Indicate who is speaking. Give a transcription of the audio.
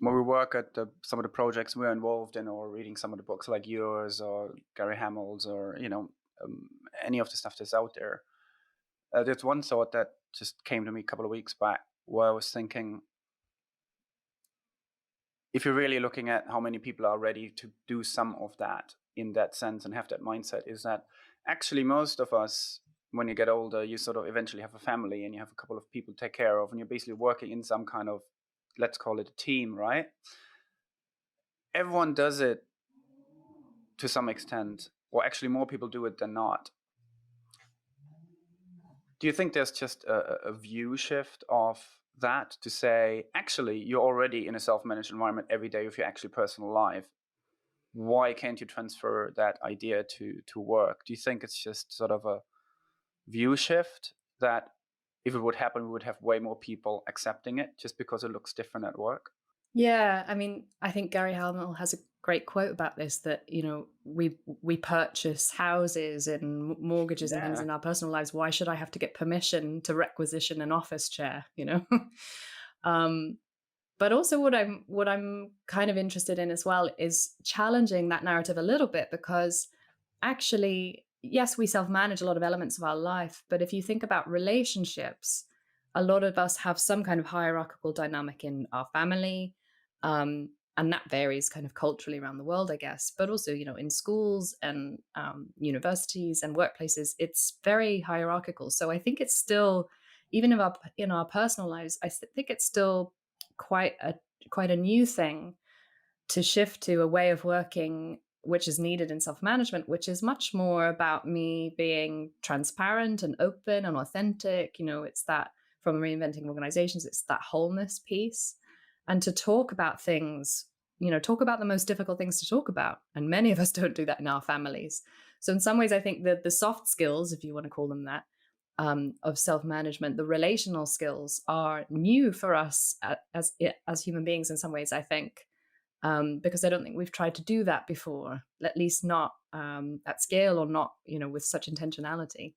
Speaker 1: when we work at some of the projects we're involved in, or reading some of the books like yours or Gary Hamel's, or um, any of the stuff that's out there, there's one thought that just came to me a couple of weeks back, where I was thinking, if you're really looking at how many people are ready to do some of that in that sense and have that mindset, is that actually most of us, when you get older, you sort of eventually have a family and you have a couple of people to take care of, and you're basically working in some kind of, let's call it a team, right? Everyone does it to some extent, or actually more people do it than not. Do you think there's just a view shift of that, to say, actually, you're already in a self-managed environment every day of your actually personal life? Why can't you transfer that idea to work? Do you think it's just sort of a view shift that if it would happen, we would have way more people accepting it just because it looks different at work?
Speaker 2: Yeah, I mean, I think Gary Halmel has a great quote about this, that, we purchase houses and mortgages and things
Speaker 1: Yeah.
Speaker 2: in our personal lives. Why should I have to get permission to requisition an office chair, Um, but also what I'm kind of interested in as well is challenging that narrative a little bit, because actually, yes, we self-manage a lot of elements of our life, but if you think about relationships, a lot of us have some kind of hierarchical dynamic in our family, and that varies kind of culturally around the world, I guess. But also, in schools and universities and workplaces, it's very hierarchical. So I think it's still, even in our personal lives, think it's still quite a quite a new thing to shift to a way of working which is needed in self-management, which is much more about me being transparent and open and authentic. It's that, from reinventing organizations, it's that wholeness piece. And to talk about things, talk about the most difficult things to talk about. And many of us don't do that in our families. So in some ways, I think that the soft skills, if you want to call them that, of self-management, the relational skills, are new for us as human beings in some ways, I think, because I don't think we've tried to do that before, at least not at scale, or not, with such intentionality.